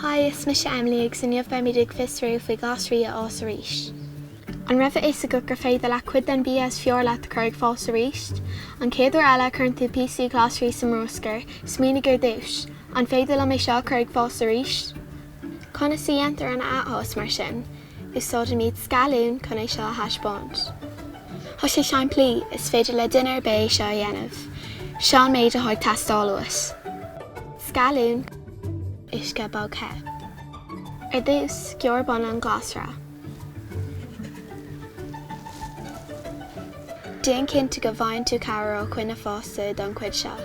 Hi, is me sé Emily ag san neamh beimidig fisrú faoi Glasraí ás a ríist. An ribh is a go gur féidir le cuid den BS fior le a chuig fás a ríist, an céadú eile chuirntú PC Glasraí sa mróscar, smína gur dúis, an féidir le mé seo chuig fás a ríist. Conas í antar an athfhás mar sin, is sóda míad scalún chun é seo a thaispeáint. Tá sé seán plí is féidir le duine bé seo a dhéanamh, seán méid a tháinig teastálas. Scalún isce bógthe. Ar dús geor bon an Glasraí. Déan cinnte go bhain tú cara ó cuine fásta don cuid seo.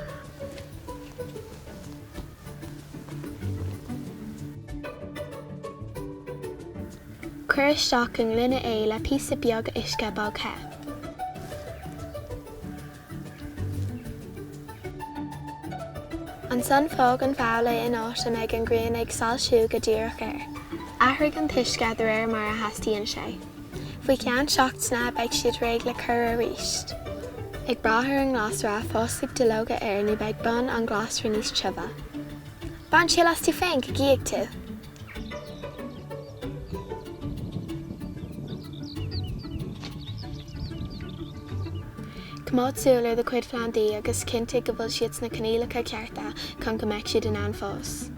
Cuir isteach an glúine é le píosa beag isce bógthe. An son fóg an fáil in áit a méid an gréin ag sáilsiú go dtíorach air. Athraigh an tuisce de réir mar a theastíonn sé. Bhí ceann seachtaine beidh siad réig le cur a ríist. Ag brathir an Glasraí fósaigh de lóga air nó beidh bun an Glasraí níos tuba. Ban sí las tú féin go gíag tú. Cumóid súlar de cuid flandaí agus cinnte go bhfuil siad sna cnéalacha cearta chun go mbeidh siad in ann fós.